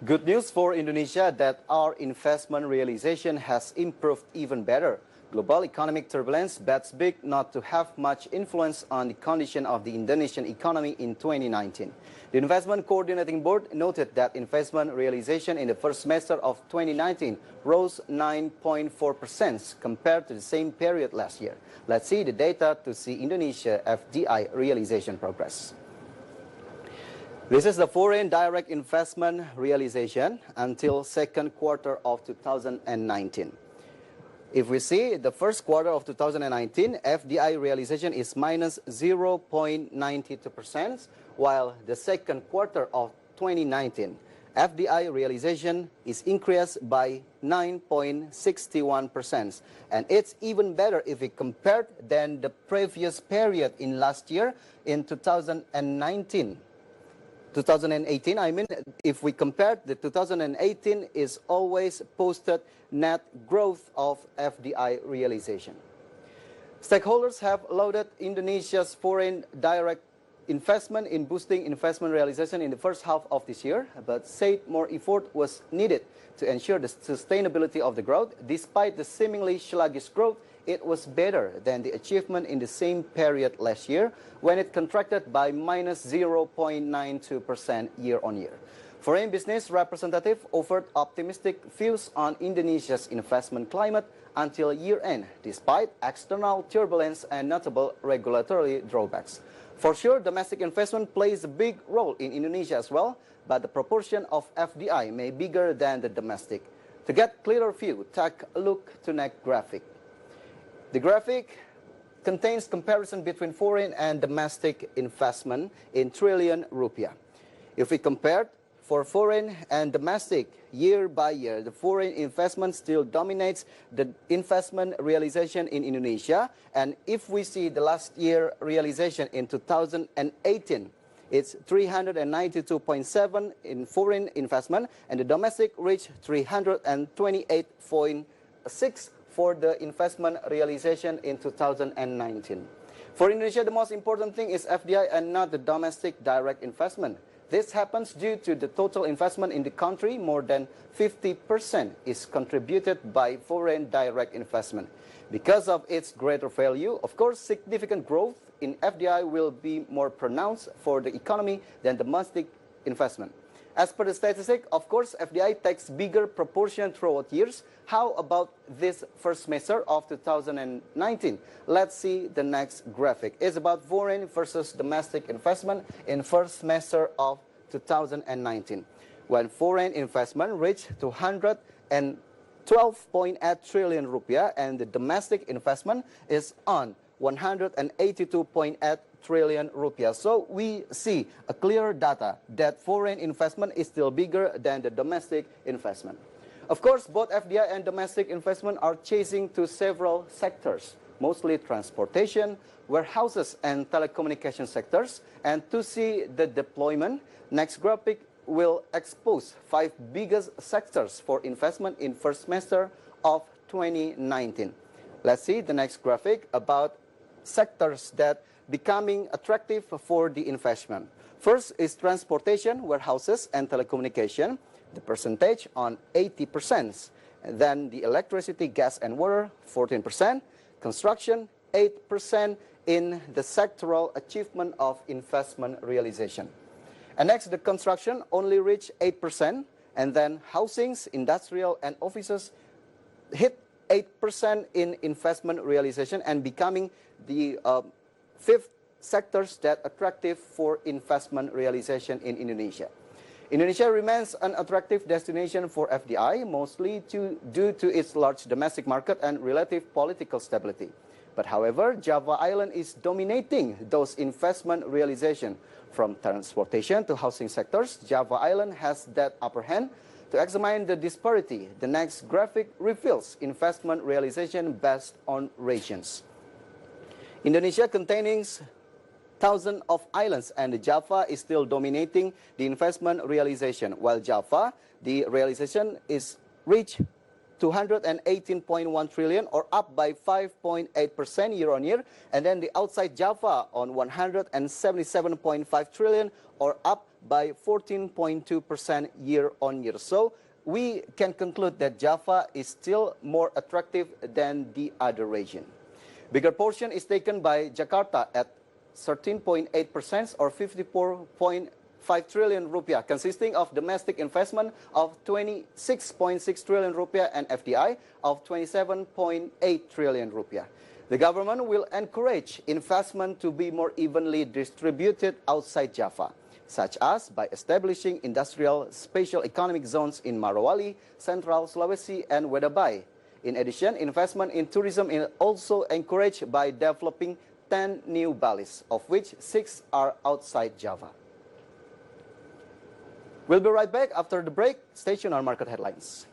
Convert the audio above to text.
Good news for Indonesia that our investment realization has improved even better. Global economic turbulence bets big not to have much influence on the condition of the Indonesian economy in 2019. The Investment Coordinating Board noted that investment realization in the first semester of 2019 rose 9.4% compared to the same period last year. Let's see the data to see Indonesia FDI realization progress. This is the foreign direct investment realization until second quarter of 2019. If we see the first quarter of 2019, FDI realization is minus 0.92%, while the second quarter of 2019, FDI realization is increased by 9.61%. And it's even better if we compare than the previous period in last year in 2019. 2018, I mean, if we compare, the 2018 is always posted net growth of FDI realization. Stakeholders have lauded Indonesia's foreign direct investment in boosting investment realization in the first half of this year, but said more effort was needed to ensure the sustainability of the growth. Despite the seemingly sluggish growth, it was better than the achievement in the same period last year, when it contracted by minus 0.92% year-on-year. Foreign business representative offered optimistic views on Indonesia's investment climate until year-end, despite external turbulence and notable regulatory drawbacks. For sure, domestic investment plays a big role in Indonesia as well, but the proportion of FDI may be bigger than the domestic. To get clearer view, take a look to next graphic. The graphic contains comparison between foreign and domestic investment in trillion rupiah. If we compare for foreign and domestic year by year, the foreign investment still dominates the investment realization in Indonesia. And if we see the last year realization in 2018, it's 392.7 in foreign investment, and the domestic reached 328.6 for the investment realization in 2019. For Indonesia, the most important thing is FDI and not the domestic direct investment. This happens due to the total investment in the country. More than 50% is contributed by foreign direct investment. Because of its greater value, of course, significant growth in FDI will be more pronounced for the economy than domestic investment. As per the statistic, of course, FDI takes bigger proportion throughout years. How about this first semester of 2019? Let's see the next graphic. It's about foreign versus domestic investment in first semester of 2019. When foreign investment reached 212.8 trillion rupiah and the domestic investment is on 182.8 trillion rupiah. So we see a clear data that foreign investment is still bigger than the domestic investment. Of course, both FDI and domestic investment are chasing to several sectors, mostly transportation, warehouses, and telecommunication sectors. And to see the deployment, next graphic will expose 5 biggest sectors for investment in first semester of 2019. Let's see the next graphic about sectors that becoming attractive for the investment. First is transportation, warehouses, and telecommunication, the percentage on 80%. And then the electricity, gas, and water, 14%. Construction, 8% in the sectoral achievement of investment realization. And next, the construction only reached 8%. And then housings, industrial, and offices hit 8% in investment realization and becoming the 5th sectors that attractive for investment realization in Indonesia. Indonesia remains an attractive destination for FDI, mostly due to its large domestic market and relative political stability. But however, Java Island is dominating those investment realization. From transportation to housing sectors, Java Island has that upper hand. To examine the disparity, the next graphic reveals investment realization based on regions. Indonesia containing thousands of islands, and Java is still dominating the investment realization. While Java, the realization is reached 218.1 trillion, or up by 5.8% year-on-year, and then the outside Java on 177.5 trillion, or up by 14.2% year-on-year. So we can conclude that Java is still more attractive than the other region. Bigger portion is taken by Jakarta at 13.8% or 54.5 trillion rupiah, consisting of domestic investment of 26.6 trillion rupiah and FDI of 27.8 trillion rupiah. The government will encourage investment to be more evenly distributed outside Java, such as by establishing industrial special economic zones in Morowali, Central Sulawesi, and Wedabai. In addition, investment in tourism is also encouraged by developing 10 new Balis, of which 6 are outside Java. We'll be right back after the break. Stay tuned on Market Headlines.